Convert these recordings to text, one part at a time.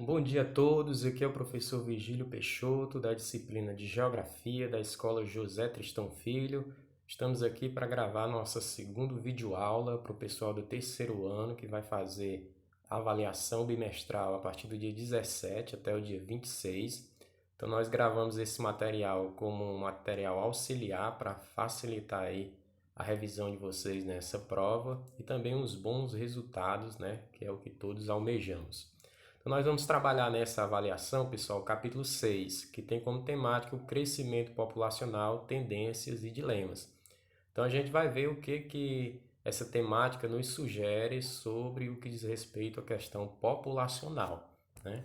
Bom dia a todos, aqui é o professor Virgílio Peixoto, da disciplina de Geografia da Escola José Tristão Filho. Estamos aqui para gravar nossa segunda videoaula para o pessoal do terceiro ano, que vai fazer a avaliação bimestral a partir do dia 17 até o dia 26. Então nós gravamos esse material como um material auxiliar para facilitar aí a revisão de vocês nessa prova e também os bons resultados, né, que é o que todos almejamos. Então, nós vamos trabalhar nessa avaliação, pessoal, o capítulo 6, que tem como temática o crescimento populacional, tendências e dilemas. Então, a gente vai ver o que essa temática nos sugere sobre o que diz respeito à questão populacional, né?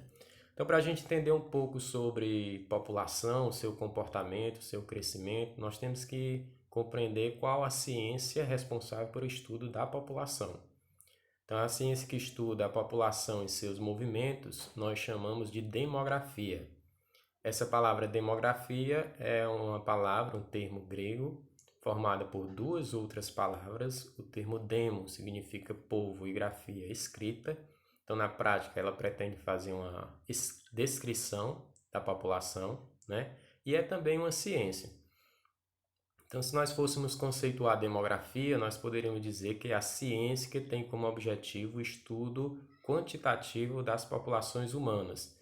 Então, para a gente entender um pouco sobre população, seu comportamento, seu crescimento, nós temos que compreender qual a ciência responsável pelo estudo da população. Então, a ciência que estuda a população e seus movimentos, nós chamamos de demografia. Essa palavra demografia é uma palavra, um termo grego, formada por duas outras palavras. O termo demo significa povo e grafia escrita. Então, na prática, ela pretende fazer uma descrição da população, né? E é também uma ciência. Então, se nós fôssemos conceituar a demografia, nós poderíamos dizer que é a ciência que tem como objetivo o estudo quantitativo das populações humanas,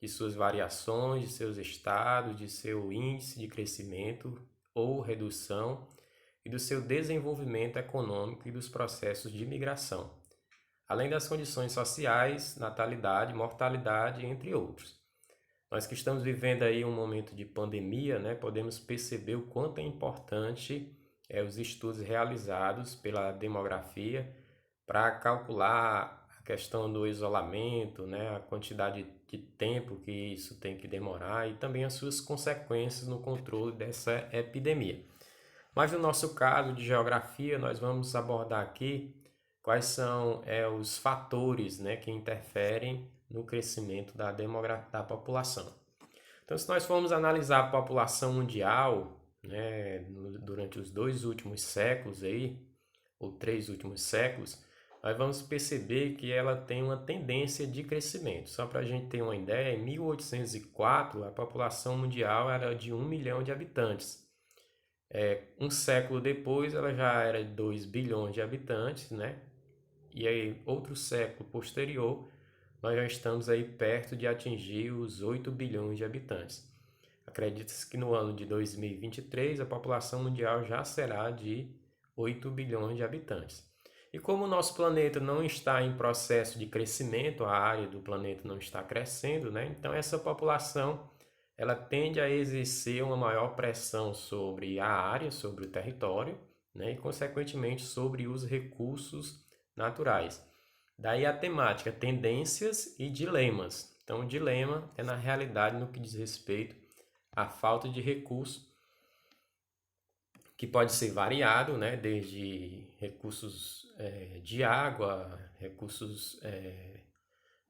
de suas variações, de seus estados, de seu índice de crescimento ou redução e do seu desenvolvimento econômico e dos processos de migração, além das condições sociais, natalidade, mortalidade, entre outros. Nós que estamos vivendo aí um momento de pandemia, né, podemos perceber o quanto é importante os estudos realizados pela demografia para calcular a questão do isolamento, né, a quantidade de tempo que isso tem que demorar e também as suas consequências no controle dessa epidemia. Mas no nosso caso de geografia, nós vamos abordar aqui quais são os fatores, né, que interferem no crescimento da população. Então, se nós formos analisar a população mundial, né, durante os dois últimos séculos aí, ou três últimos séculos, nós vamos perceber que ela tem uma tendência de crescimento. Só para a gente ter uma ideia, em 1804 a população mundial era de 1 milhão de habitantes. Um século depois ela já era de 2 bilhões de habitantes, né? E aí, outro século posterior, nós já estamos aí perto de atingir os 8 bilhões de habitantes. Acredita-se que no ano de 2023 a população mundial já será de 8 bilhões de habitantes. E como o nosso planeta não está em processo de crescimento, a área do planeta não está crescendo, né? Então essa população ela tende a exercer uma maior pressão sobre a área, sobre o território, né? E consequentemente sobre os recursos naturais. Daí a temática tendências e dilemas. Então, o dilema é na realidade no que diz respeito à falta de recurso, que pode ser variado, né? Desde recursos de água, recursos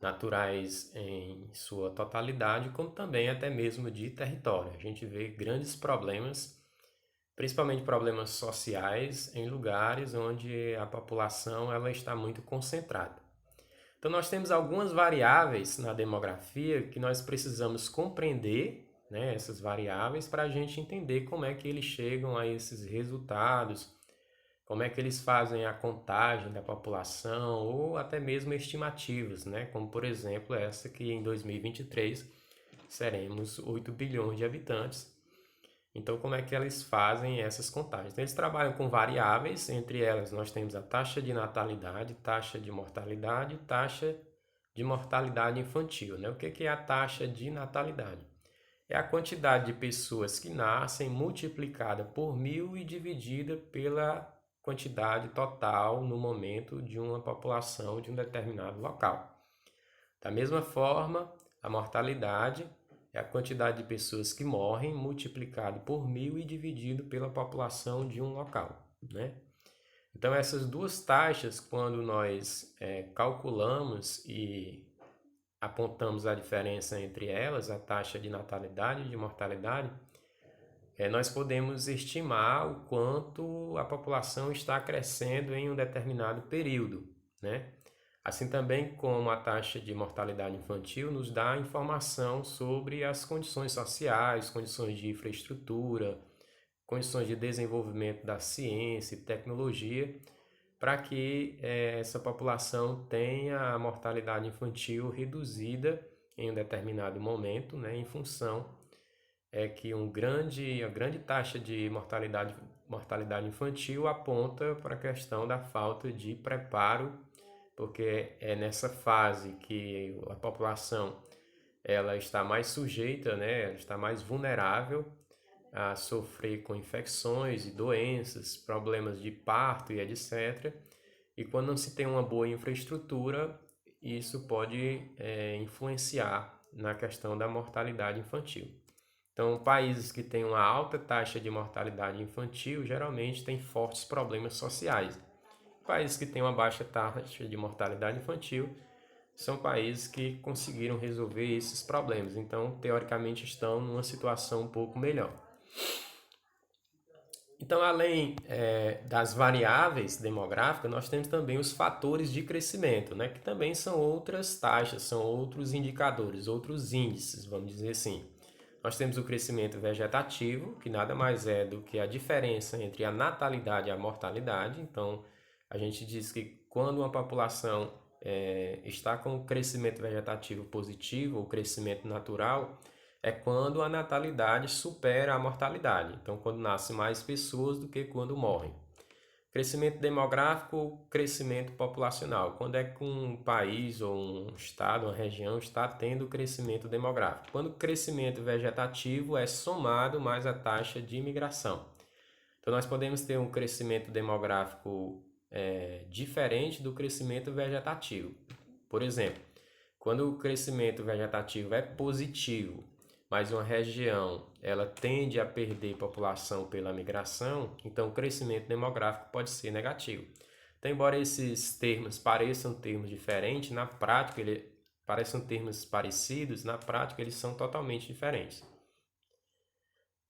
naturais em sua totalidade, como também até mesmo de território. A gente vê grandes problemas, principalmente problemas sociais, em lugares onde a população ela está muito concentrada. Então, nós temos algumas variáveis na demografia que nós precisamos compreender, né, essas variáveis, para a gente entender como é que eles chegam a esses resultados, como é que eles fazem a contagem da população ou até mesmo estimativas, né, como por exemplo essa que em 2023 seremos 8 bilhões de habitantes. Então, como é que eles fazem essas contagens? Então, eles trabalham com variáveis, entre elas nós temos a taxa de natalidade, taxa de mortalidade e taxa de mortalidade infantil, né? O que é a taxa de natalidade? É a quantidade de pessoas que nascem multiplicada por 1.000 e dividida pela quantidade total no momento de uma população de um determinado local. Da mesma forma, a mortalidade é a quantidade de pessoas que morrem multiplicado por 1.000 e dividido pela população de um local, né? Então, essas duas taxas, quando nós calculamos e apontamos a diferença entre elas, a taxa de natalidade e de mortalidade, nós podemos estimar o quanto a população está crescendo em um determinado período, né? Assim também como a taxa de mortalidade infantil nos dá informação sobre as condições sociais, condições de infraestrutura, condições de desenvolvimento da ciência e tecnologia, para que essa população tenha a mortalidade infantil reduzida em um determinado momento, né, em função que a grande taxa de mortalidade infantil aponta para a questão da falta de preparo, porque é nessa fase que a população ela está mais sujeita, né, ela está mais vulnerável a sofrer com infecções e doenças, problemas de parto e etc. E quando não se tem uma boa infraestrutura, isso pode influenciar na questão da mortalidade infantil. Então, países que têm uma alta taxa de mortalidade infantil geralmente têm fortes problemas sociais. Países que têm uma baixa taxa de mortalidade infantil são países que conseguiram resolver esses problemas. Então, teoricamente, estão numa situação um pouco melhor. Então, além das variáveis demográficas, nós temos também os fatores de crescimento, né, que também são outras taxas, são outros indicadores, outros índices, vamos dizer assim. Nós temos o crescimento vegetativo, que nada mais é do que a diferença entre a natalidade e a mortalidade. Então, a gente diz que quando uma população está com o crescimento vegetativo positivo, o crescimento natural, é quando a natalidade supera a mortalidade. Então, quando nascem mais pessoas do que quando morrem. Crescimento demográfico, crescimento populacional. Quando é que um país ou um estado, uma região está tendo crescimento demográfico? Quando o crescimento vegetativo é somado mais a taxa de imigração. Então, nós podemos ter um crescimento demográfico diferente do crescimento vegetativo. Por exemplo, quando o crescimento vegetativo é positivo, mas uma região ela tende a perder população pela migração, então o crescimento demográfico pode ser negativo. Então, embora esses termos pareçam termos diferentes, na prática pareçam termos parecidos, na prática eles são totalmente diferentes.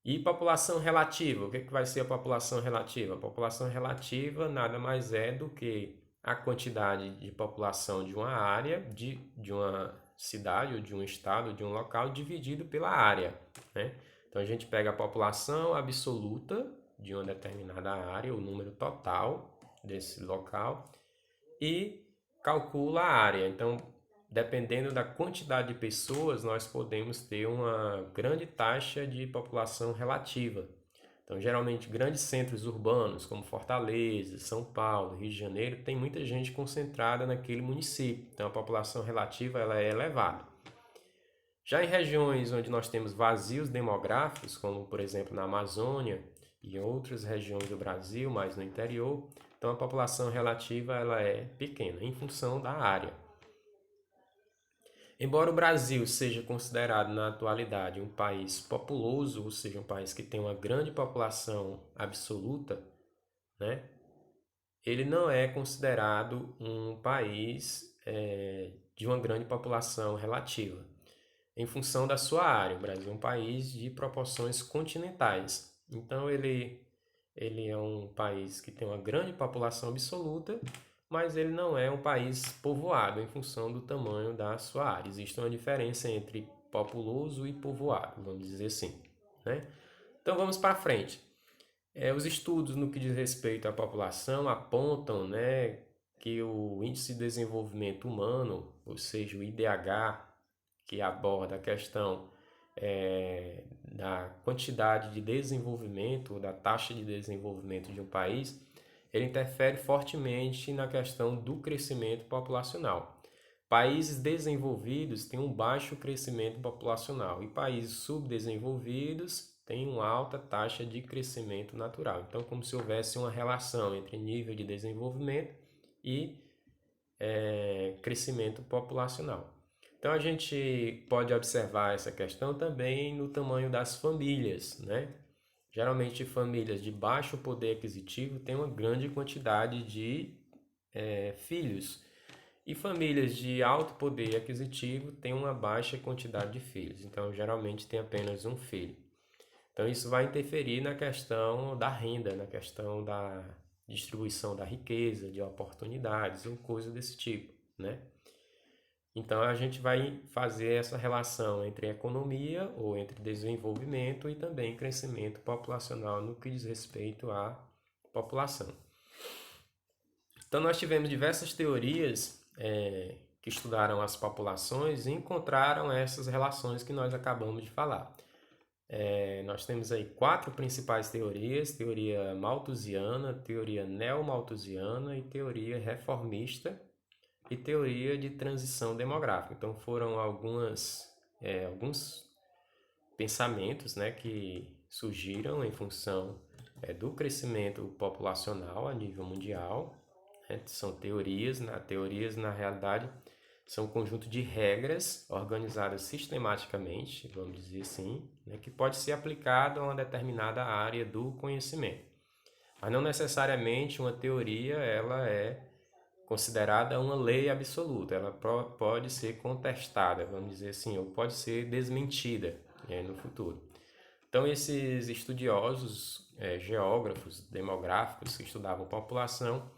E população relativa, o que vai ser a população relativa? A população relativa nada mais é do que a quantidade de população de uma área, de uma cidade, ou de um estado, de um local, dividido pela área, né? Então a gente pega a população absoluta de uma determinada área, o número total desse local, e calcula a área. Então, dependendo da quantidade de pessoas, nós podemos ter uma grande taxa de população relativa. Então, geralmente, grandes centros urbanos, como Fortaleza, São Paulo, Rio de Janeiro, tem muita gente concentrada naquele município. Então, a população relativa ela é elevada. Já em regiões onde nós temos vazios demográficos, como, por exemplo, na Amazônia e outras regiões do Brasil, mais no interior, então a população relativa ela é pequena, em função da área. Embora o Brasil seja considerado na atualidade um país populoso, ou seja, um país que tem uma grande população absoluta, né, ele não é considerado um país de uma grande população relativa, em função da sua área. O Brasil é um país de proporções continentais, então ele é um país que tem uma grande população absoluta, mas ele não é um país povoado em função do tamanho da sua área. Existe uma diferença entre populoso e povoado, vamos dizer assim, né? Então vamos para frente. Os estudos no que diz respeito à população apontam, né, que o Índice de Desenvolvimento Humano, ou seja, o IDH, que aborda a questão da quantidade de desenvolvimento, ou da taxa de desenvolvimento de um país, ele interfere fortemente na questão do crescimento populacional. Países desenvolvidos têm um baixo crescimento populacional e países subdesenvolvidos têm uma alta taxa de crescimento natural. Então, como se houvesse uma relação entre nível de desenvolvimento e crescimento populacional. Então, a gente pode observar essa questão também no tamanho das famílias, né? Geralmente, famílias de baixo poder aquisitivo têm uma grande quantidade de filhos. E famílias de alto poder aquisitivo têm uma baixa quantidade de filhos. Então, geralmente, tem apenas um filho. Então, isso vai interferir na questão da renda, na questão da distribuição da riqueza, de oportunidades, ou coisa desse tipo, né? Então a gente vai fazer essa relação entre economia ou entre desenvolvimento e também crescimento populacional no que diz respeito à população. Então nós tivemos diversas teorias que estudaram as populações e encontraram essas relações que nós acabamos de falar. Nós temos aí 4 principais teorias: teoria malthusiana, teoria neomalthusiana e teoria reformista e teoria de transição demográfica. Então foram alguns pensamentos, né, que surgiram em função do crescimento populacional a nível mundial, né? São teorias na realidade são um conjunto de regras organizadas sistematicamente, vamos dizer assim, né, que pode ser aplicado a uma determinada área do conhecimento. Mas não necessariamente uma teoria ela é considerada uma lei absoluta, ela pode ser contestada, vamos dizer assim, ou pode ser desmentida, né, no futuro. Então, esses estudiosos, geógrafos, demográficos que estudavam população,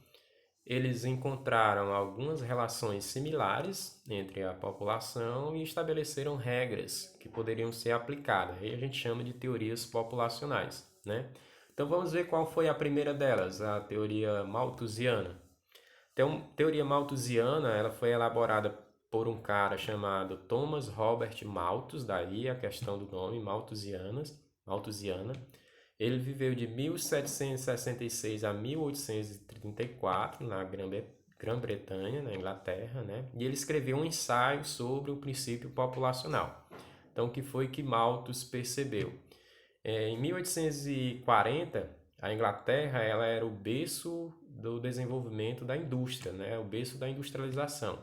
eles encontraram algumas relações similares entre a população e estabeleceram regras que poderiam ser aplicadas. Aí a gente chama de teorias populacionais, né? Então vamos ver qual foi a primeira delas, a teoria malthusiana. Então, a teoria malthusiana, ela foi elaborada por um cara chamado Thomas Robert Malthus, daí a questão do nome, Malthusiana. Ele viveu de 1766 a 1834 na Grã-Bretanha, na Inglaterra, né? E ele escreveu um ensaio sobre o princípio populacional. Então, o que foi que Malthus percebeu? Em 1840, a Inglaterra ela era o berço do desenvolvimento da indústria, né? O berço da industrialização.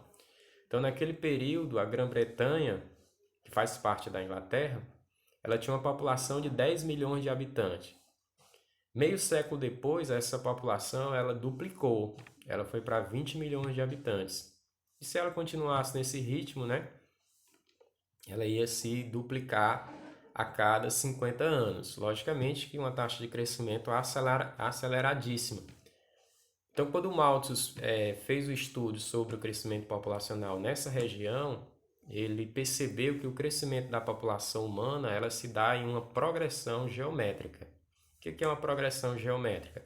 Então, naquele período, a Grã-Bretanha, que faz parte da Inglaterra, ela tinha uma população de 10 milhões de habitantes. Meio século depois, essa população ela duplicou, ela foi para 20 milhões de habitantes. E se ela continuasse nesse ritmo, né, ela ia se duplicar a cada 50 anos. Logicamente que uma taxa de crescimento aceleradíssima. Então, quando o Malthus fez o estudo sobre o crescimento populacional nessa região, ele percebeu que o crescimento da população humana ela se dá em uma progressão geométrica. O que é uma progressão geométrica?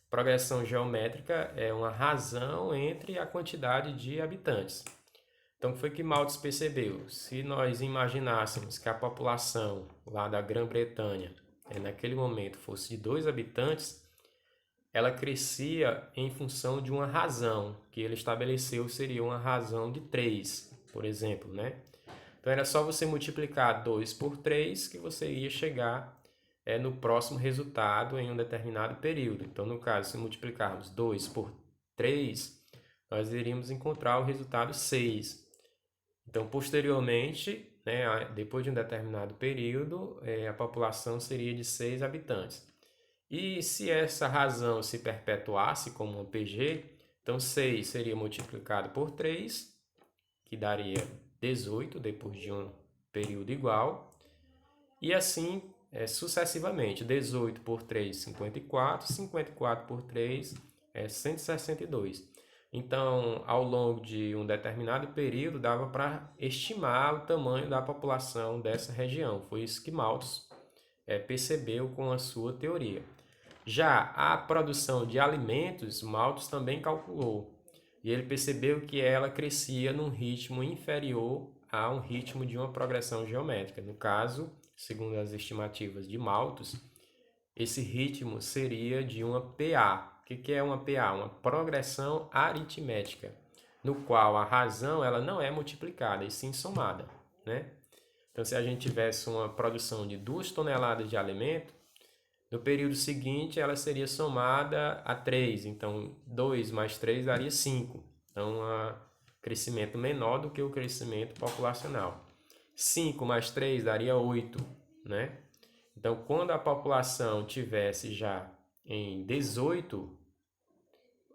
Progressão geométrica é uma razão entre a quantidade de habitantes. Então, foi que Malthus percebeu. Se nós imaginássemos que a população lá da Grã-Bretanha, naquele momento, fosse de 2 habitantes, ela crescia em função de uma razão, que ele estabeleceu seria uma razão de 3, por exemplo, né? Então, era só você multiplicar 2 por 3 que você ia chegar no próximo resultado em um determinado período. Então, no caso, se multiplicarmos 2 por 3, nós iríamos encontrar o resultado 6. Então, posteriormente, né, depois de um determinado período, a população seria de 6 habitantes. E se essa razão se perpetuasse como um PG, então 6 seria multiplicado por 3, que daria 18 depois de um período igual. E assim sucessivamente, 18 por 3, 54, 54 por 3 é 162. Então, ao longo de um determinado período, dava para estimar o tamanho da população dessa região. Foi isso que Malthus percebeu com a sua teoria. Já a produção de alimentos, Malthus também calculou. E ele percebeu que ela crescia num ritmo inferior a um ritmo de uma progressão geométrica. No caso, segundo as estimativas de Malthus, esse ritmo seria de uma PA. O que é uma PA? Uma progressão aritmética, no qual a razão ela não é multiplicada, e sim somada, né? Então, se a gente tivesse uma produção de 2 toneladas de alimento, no período seguinte ela seria somada a 3. Então, 2 mais 3 daria 5. Então, um crescimento menor do que o crescimento populacional. 5 mais 3 daria 8, né? Então, quando a população tivesse já em 18,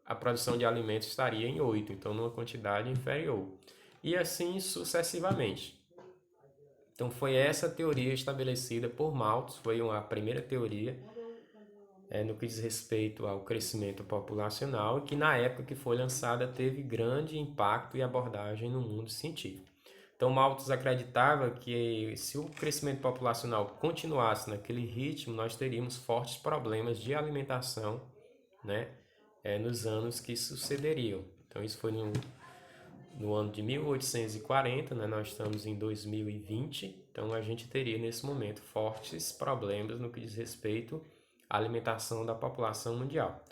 a produção de alimentos estaria em 8, então numa quantidade inferior. E assim sucessivamente. Então, foi essa teoria estabelecida por Malthus, foi a primeira teoria no que diz respeito ao crescimento populacional, e que na época que foi lançada teve grande impacto e abordagem no mundo científico. Então, Malthus acreditava que se o crescimento populacional continuasse naquele ritmo, nós teríamos fortes problemas de alimentação, né, nos anos que sucederiam. Então, isso foi no ano de 1840, né, nós estamos em 2020, então a gente teria nesse momento fortes problemas no que diz respeito à alimentação da população mundial.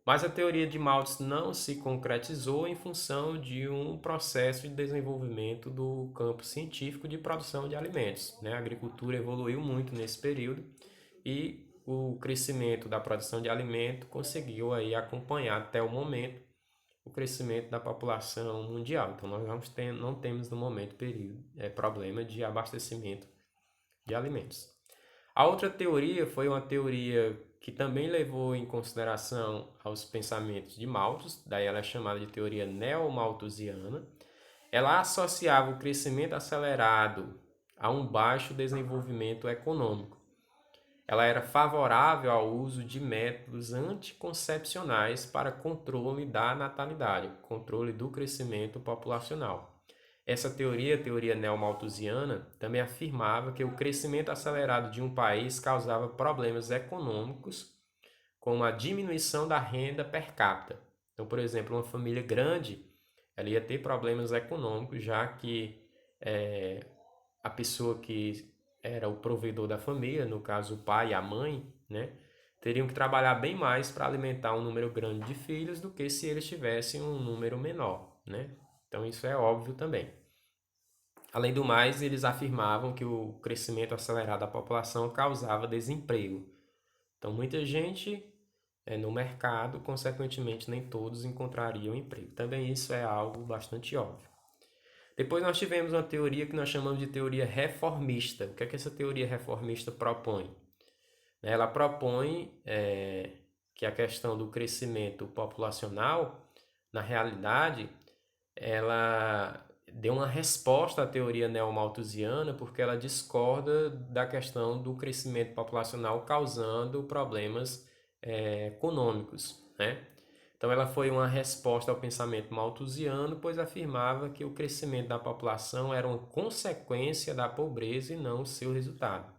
Mas a teoria de Malthus não se concretizou em função de um processo de desenvolvimento do campo científico de produção de alimentos, né? A agricultura evoluiu muito nesse período e o crescimento da produção de alimento conseguiu aí acompanhar até o momento o crescimento da população mundial. Então nós não temos no momento problema de abastecimento de alimentos. A outra teoria foi uma teoria que também levou em consideração aos pensamentos de Malthus, daí ela é chamada de teoria neomalthusiana. Ela associava o crescimento acelerado a um baixo desenvolvimento econômico. Ela era favorável ao uso de métodos anticoncepcionais para controle da natalidade, controle do crescimento populacional. Essa teoria, a teoria neomalthusiana, também afirmava que o crescimento acelerado de um país causava problemas econômicos, como a diminuição da renda per capita. Então, por exemplo, uma família grande, ela ia ter problemas econômicos, já que a pessoa que era o provedor da família, no caso o pai e a mãe, né, teriam que trabalhar bem mais para alimentar um número grande de filhos do que se eles tivessem um número menor, né? Então isso é óbvio também. Além do mais, eles afirmavam que o crescimento acelerado da população causava desemprego. Então muita gente no mercado, consequentemente nem todos encontrariam emprego. Também isso é algo bastante óbvio. Depois nós tivemos uma teoria que nós chamamos de teoria reformista. O que é que essa teoria reformista propõe? Ela propõe que a questão do crescimento populacional, na realidade, ela deu uma resposta à teoria neomalthusiana porque ela discorda da questão do crescimento populacional causando problemas econômicos, né? Então ela foi uma resposta ao pensamento malthusiano, pois afirmava que o crescimento da população era uma consequência da pobreza e não o seu resultado.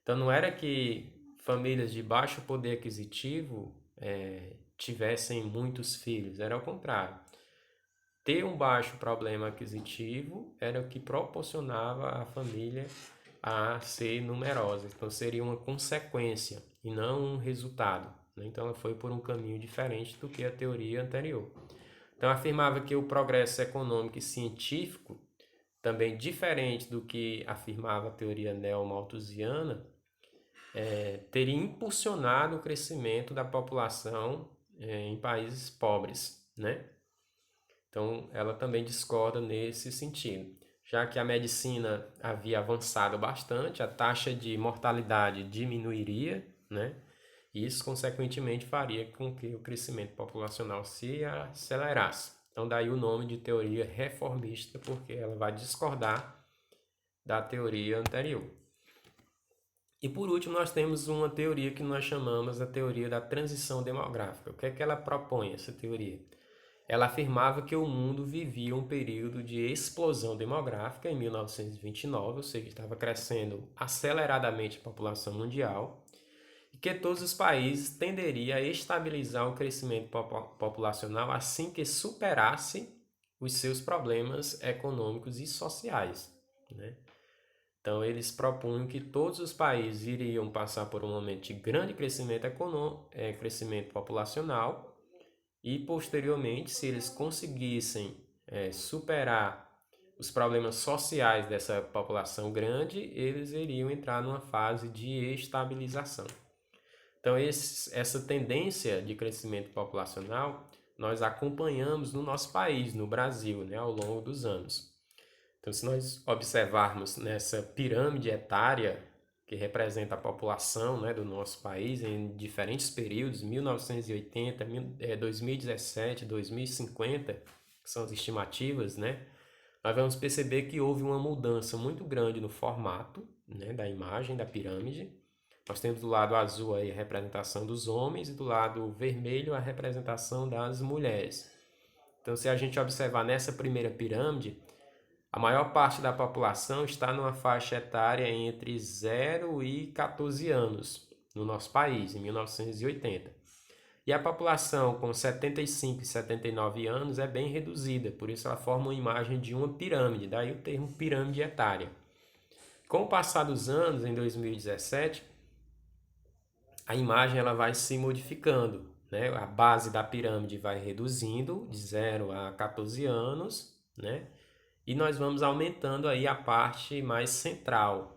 Então não era que famílias de baixo poder aquisitivo tivessem muitos filhos, era ao contrário. Ter um baixo problema aquisitivo era o que proporcionava à família a ser numerosa. Então seria uma consequência e não um resultado. Então ela foi por um caminho diferente do que a teoria anterior. Então afirmava que o progresso econômico e científico, também diferente do que afirmava a teoria neomalthusiana, teria impulsionado o crescimento da população em países pobres, né? Então ela também discorda nesse sentido. Já que a medicina havia avançado bastante, a taxa de mortalidade diminuiria, né? Isso, consequentemente, faria com que o crescimento populacional se acelerasse. Então, daí o nome de teoria reformista, porque ela vai discordar da teoria anterior. E, por último, nós temos uma teoria que nós chamamos a teoria da transição demográfica. O que é que ela propõe, essa teoria? Ela afirmava que o mundo vivia um período de explosão demográfica em 1929, ou seja, estava crescendo aceleradamente a população mundial, e que todos os países tenderiam a estabilizar o crescimento populacional assim que superasse os seus problemas econômicos e sociais, né? Então, eles propunham que todos os países iriam passar por um momento de grande crescimento crescimento populacional, e posteriormente, se eles conseguissem superar os problemas sociais dessa população grande, eles iriam entrar numa fase de estabilização. Então, essa tendência de crescimento populacional nós acompanhamos no nosso país, no Brasil, né, ao longo dos anos. Então, se nós observarmos nessa pirâmide etária que representa a população, né, do nosso país em diferentes períodos, 1980, 2017, 2050, que são as estimativas, né, nós vamos perceber que houve uma mudança muito grande no formato, né, da imagem da pirâmide. Nós temos do lado azul aí a representação dos homens e do lado vermelho a representação das mulheres. Então, se a gente observar nessa primeira pirâmide, a maior parte da população está numa faixa etária entre 0 e 14 anos no nosso país, em 1980. E a população com 75 e 79 anos é bem reduzida, por isso ela forma uma imagem de uma pirâmide, daí o termo pirâmide etária. Com o passar dos anos, em 2017, a imagem ela vai se modificando, né? A base da pirâmide vai reduzindo de 0 a 14 anos, né? E nós vamos aumentando aí a parte mais central,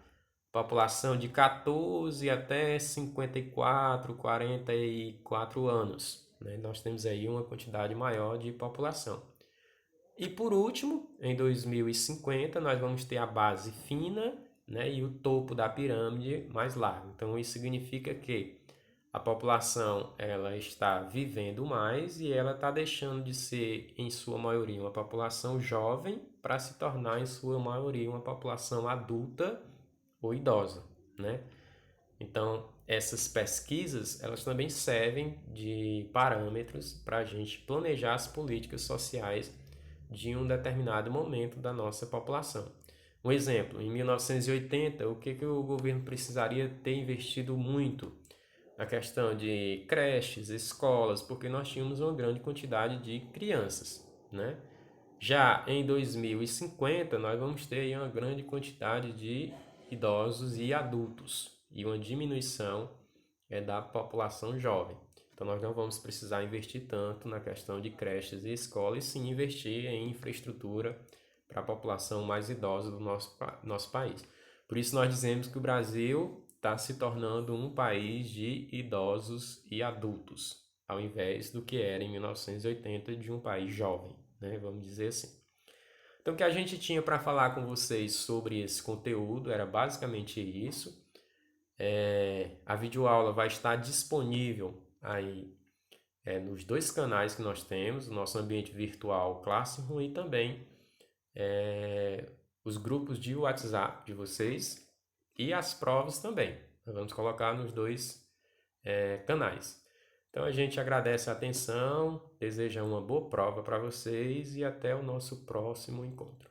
população de 14 até 54, 44 anos, né? Nós temos aí uma quantidade maior de população. E por último, em 2050, nós vamos ter a base fina, né, e o topo da pirâmide mais largo. Então isso significa que a população ela está vivendo mais e ela está deixando de ser, em sua maioria, uma população jovem para se tornar, em sua maioria, uma população adulta ou idosa, né? Então, essas pesquisas, elas também servem de parâmetros para a gente planejar as políticas sociais de um determinado momento da nossa população. Um exemplo, em 1980, o que o governo precisaria ter investido muito? A questão de creches, escolas, porque nós tínhamos uma grande quantidade de crianças, né? Já em 2050, nós vamos ter aí uma grande quantidade de idosos e adultos e uma diminuição da população jovem. Então, nós não vamos precisar investir tanto na questão de creches e escolas, e sim investir em infraestrutura para a população mais idosa do nosso país. Por isso, nós dizemos que o Brasil está se tornando um país de idosos e adultos, ao invés do que era em 1980 de um país jovem, né? Vamos dizer assim. Então, o que a gente tinha para falar com vocês sobre esse conteúdo era basicamente isso. A videoaula vai estar disponível aí nos dois canais que nós temos, o nosso ambiente virtual Classroom e também os grupos de WhatsApp de vocês e as provas também. Nós vamos colocar nos dois canais. Então a gente agradece a atenção, deseja uma boa prova para vocês e até o nosso próximo encontro.